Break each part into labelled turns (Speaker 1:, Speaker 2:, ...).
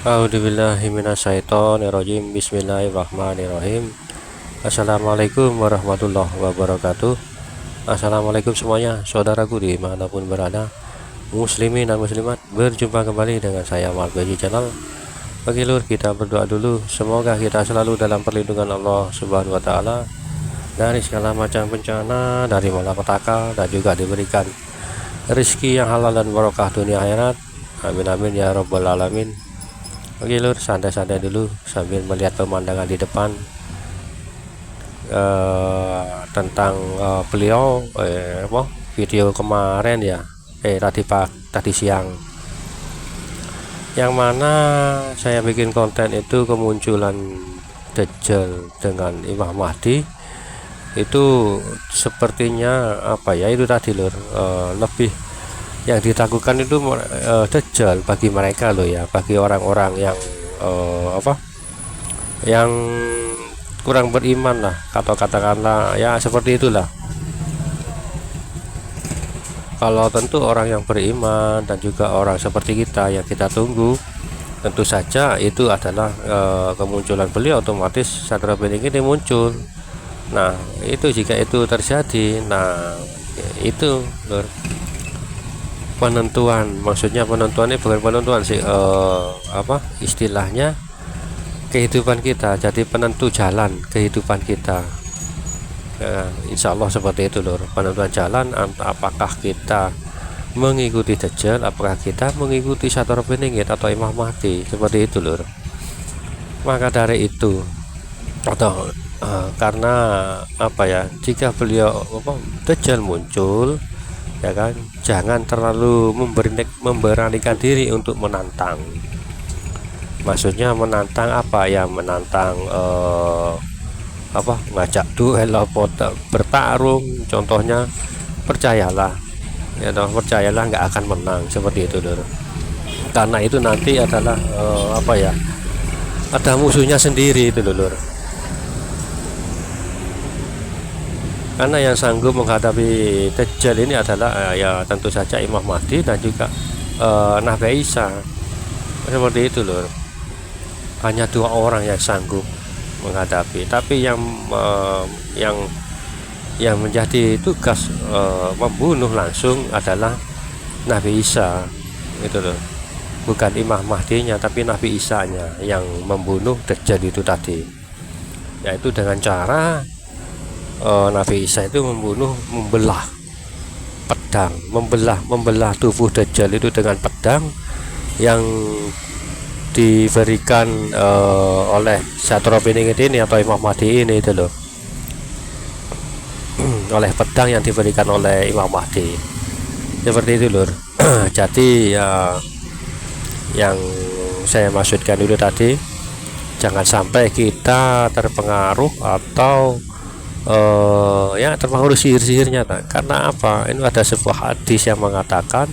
Speaker 1: A'udzubillahiminasyaitonirrajim. Bismillahirrahmanirrahim. Assalamualaikum warahmatullahi wabarakatuh. Assalamualaikum semuanya, saudaraku dimanapun berada, muslimin dan muslimat. Berjumpa kembali dengan saya Malbeji Channel. Bagi lur, kita berdoa dulu. Semoga kita selalu dalam perlindungan Allah Subhanahu wa Ta'ala dari segala macam bencana, dari malapetaka, dan juga diberikan rezeki yang halal dan barokah dunia akhirat. Amin amin ya robbal alamin. Oke lur, santai-santai dulu sambil melihat pemandangan di depan tentang beliau video kemarin ya, tadi siang, yang mana saya bikin konten itu kemunculan Dajjal dengan Imam Mahdi. Itu sepertinya itu tadi lur, lebih yang ditakutkan itu Dajjal bagi mereka loh ya, bagi orang-orang yang yang kurang beriman lah, atau katakanlah ya seperti itulah. Kalau tentu orang yang beriman dan juga orang seperti kita yang kita tunggu, tentu saja itu adalah kemunculan beliau, otomatis Satria Bening ini muncul. Nah itu jika itu terjadi, nah itu lur, penentuan, maksudnya penentuan ini bukan penentuan sih, istilahnya kehidupan kita, jadi penentu jalan kehidupan kita. Insya Allah seperti itu lur, penentuan jalan, apakah kita mengikuti Dajjal, apakah kita mengikuti Satria Bening atau Imam Mahdi, seperti itu lur. Maka dari itu, atau karena jika beliau Dajjal muncul, ya kan, jangan terlalu memberanikan diri untuk menantang. Maksudnya menantang menantang ngajak duel atau bertarung, contohnya, percayalah nggak akan menang seperti itu lho. Karena itu nanti adalah ada musuhnya sendiri itu lho. Karena yang sanggup menghadapi Dajjal ini adalah ya tentu saja Imam Mahdi dan juga Nabi Isa, seperti itu lho. Hanya dua orang yang sanggup menghadapi, tapi yang menjadi tugas membunuh langsung adalah Nabi Isa itu loh, bukan Imam Mahdinya, tapi Nabi Isa-nya yang membunuh Dajjal itu tadi, yaitu dengan cara Nabi Isa itu membelah pedang, membelah tubuh Dajjal itu dengan pedang yang diberikan oleh Satria Bening ini atau Imam Mahdi ini itu loh, oleh pedang yang diberikan oleh Imam Mahdi, seperti itu lur. Jadi yang saya maksudkan itu tadi, jangan sampai kita terpengaruh atau terpengaruh sihir-sihirnya. Karena ini ada sebuah hadis yang mengatakan,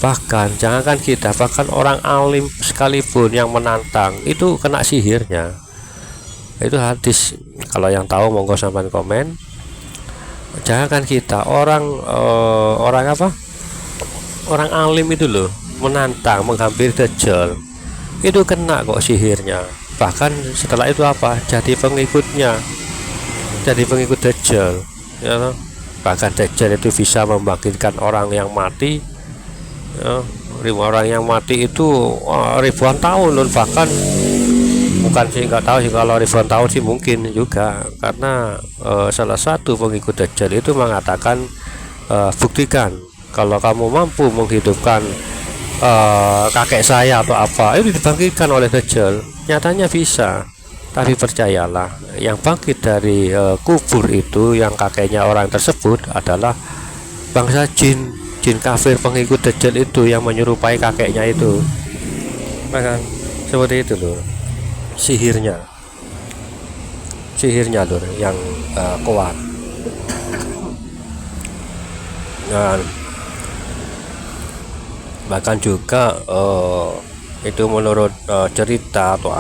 Speaker 1: bahkan jangankan kita, bahkan orang alim sekalipun yang menantang itu kena sihirnya. Itu hadis, kalau yang tahu monggo sampai komen. Jangankan kita, orang alim itu loh menantang, menghampiri Dajjal, itu kena kok sihirnya. Bahkan setelah itu jadi pengikutnya, jadi pengikut Dajjal ya. Bahkan Dajjal itu bisa membangkitkan orang yang mati ya, orang yang mati itu ribuan tahun loh. Bahkan bukan sih, nggak tahu sih kalau ribuan tahun sih, mungkin juga, karena salah satu pengikut Dajjal itu mengatakan, buktikan kalau kamu mampu menghidupkan kakek saya atau itu dibangkitkan oleh Dajjal. Nyatanya bisa, tapi percayalah, yang bangkit dari kubur itu, yang kakeknya orang tersebut adalah bangsa jin kafir pengikut Dajjal itu, yang menyerupai kakeknya itu. Maka seperti itu loh, sihirnya lur, yang kuat. Nah, bahkan juga itu menurut cerita atau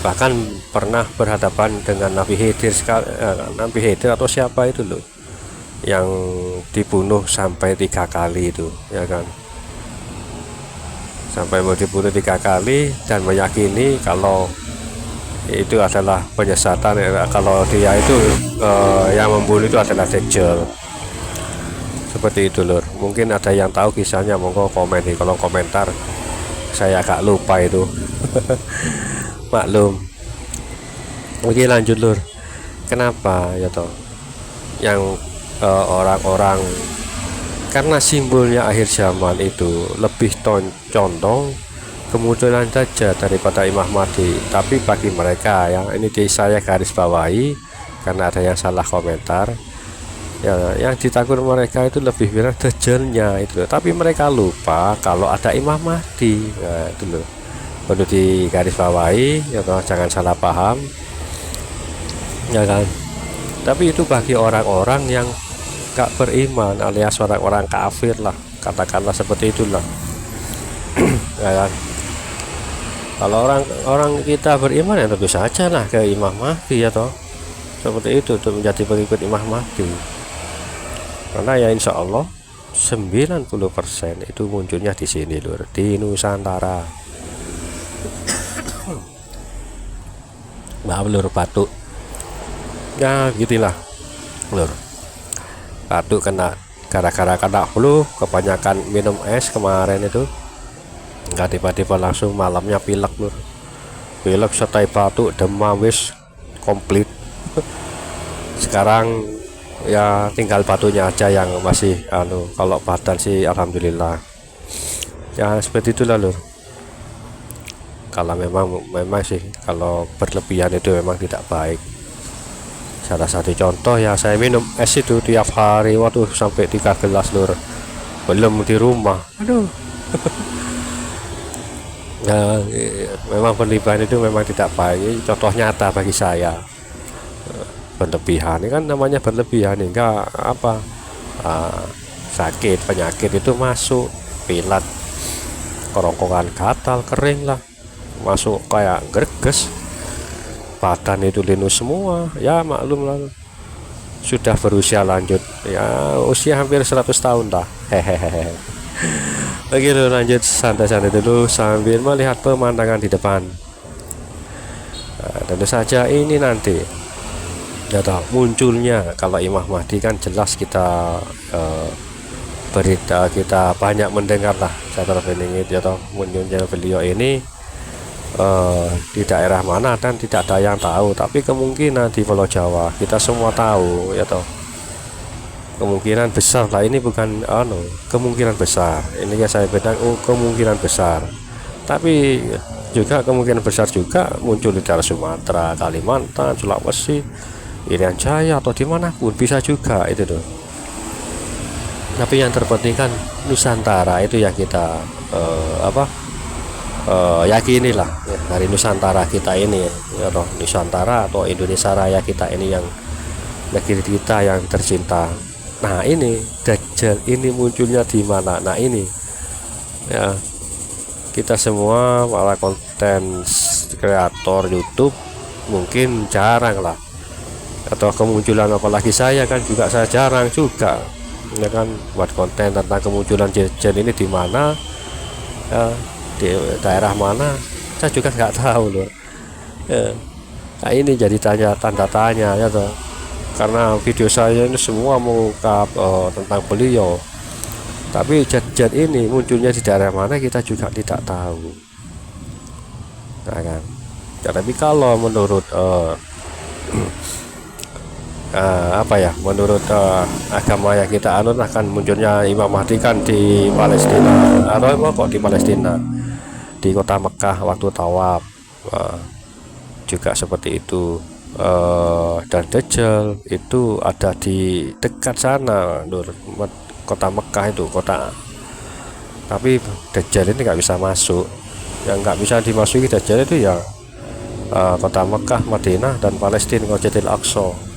Speaker 1: bahkan pernah berhadapan dengan Nabi Khidir atau siapa itu loh, yang dibunuh sampai 3 kali itu, ya kan. sampai mau dibunuh 3 kali dan meyakini kalau itu adalah penyesatan, kalau dia itu yang membunuh itu adalah Dajjal. Seperti itu lur. Mungkin ada yang tahu kisahnya, monggo komen di kolom komentar, saya agak lupa itu. Maklum. Oke, lanjut lur. Kenapa ya toh yang orang-orang, karena simbolnya akhir zaman itu lebih condong kemunculan saja daripada Imam Mahdi. Tapi bagi mereka yang ini saya garis bawahi karena ada yang salah komentar ya, yang ditakut mereka itu lebih bilang Dajjalnya itu, tapi mereka lupa kalau ada Imam Mahdi. Nah itu loh, perlu digaris bawahi ya toh, jangan salah paham ya kan. Tapi itu bagi orang-orang yang gak beriman alias orang-orang kafir lah, katakanlah seperti itulah. Ya kan? Kalau orang kita beriman ya tentu saja lah ke Imam Mahdi ya toh, seperti itu untuk menjadi pengikut Imam Mahdi. Karena ya insya Allah 90% itu munculnya di sini lur, di Nusantara. Maaf lur, batuk ya gitulah lur, batuk kena gara-gara kena flu, kebanyakan minum es kemarin itu, nggak tiba-tiba langsung malamnya pilek lur, pilek serta batuk, demam, wis komplit. Sekarang ya tinggal batuknya aja yang masih kalau badan sih alhamdulillah ya seperti itulah lur. Kalau memang sih kalau berlebihan itu memang tidak baik. Salah satu contoh ya, saya minum es itu tiap hari, waduh sampai 3 gelas lur, belum di rumah, aduh. Ya, memang berlebihan itu memang tidak baik. Contoh nyata bagi saya, berlebihan ini kan namanya berlebihan, hingga apa sakit penyakit itu masuk, pilat, kerongkongan gatal, kering lah, masuk kayak greges, badan itu linu semua ya, maklum lah sudah berusia lanjut ya, usia hampir 100 tahun lah. Hehehe. Oke dulu, lanjut santai-santai dulu sambil melihat pemandangan di depan. Nah, tentu saja ini nanti ya tahu munculnya kalau Imam Mahdi kan jelas kita berita kita banyak mendengar lah cara beningit ya tahu munculnya beliau ini di daerah mana dan tidak ada yang tahu, tapi kemungkinan di Pulau Jawa kita semua tahu ya toh, kemungkinan besar lah ini, bukan kemungkinan besar ini ya saya bilang kemungkinan besar, tapi juga kemungkinan besar juga muncul di daerah Sumatera, Kalimantan, Sulawesi, Irian Jaya atau dimanapun bisa juga itu tuh. Tapi yang terpenting kan Nusantara itu yang kita yakinilah ya, dari Nusantara kita ini ya toh, Nusantara atau Indonesia Raya kita ini yang negeri kita yang tercinta. Nah ini Dajjal ini munculnya di mana? Nah ini ya, kita semua para konten kreator YouTube mungkin jarang lah, atau kemunculan, apalagi saya kan juga saya jarang juga ya kan buat konten tentang kemunculan Dajjal ini di mana ya, di daerah mana saya juga nggak tahu loh ya. Nah ini jadi tanda tanya ya toh, karena video saya ini semua mengungkap tentang beliau, tapi Dajjal ini munculnya di daerah mana kita juga tidak tahu. Nah kan ya, tapi kalau menurut menurut agama yang kita anut akan munculnya Imam Mahdi kan di Palestina, atau kok di Palestina, di kota Mekah waktu tawaf juga seperti itu. Dan Dajjal itu ada di dekat sana Nur, kota Mekah itu kota, tapi Dajjal ini nggak bisa masuk. Yang nggak bisa dimasuki Dajjal itu ya kota Mekah, Madinah, dan Palestina, Masjidil Aqsa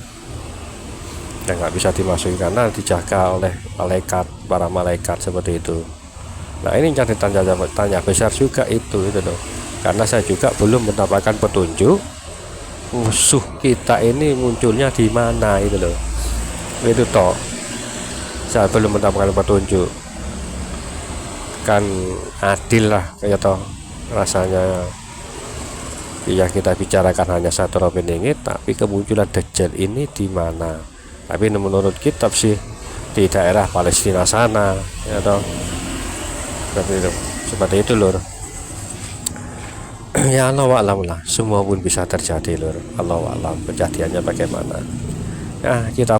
Speaker 1: yang nggak bisa dimasuki karena dijaga oleh para malaikat seperti itu. Nah ini jadi tanya besar juga itu loh, karena saya juga belum mendapatkan petunjuk musuh kita ini munculnya di mana itu loh, itu toh saya belum mendapatkan petunjuk kan. adil lah kayak toh rasanya. Yang kita bicarakan hanya satu ini, tapi kemunculan Dajjal ini di mana? Tapi menurut kitab sih di daerah Palestina sana, ya toh. Seperti itu lur. Ya Allah alam lah, semua pun bisa terjadi lur. Allah alam kejadiannya bagaimana. Nah, kita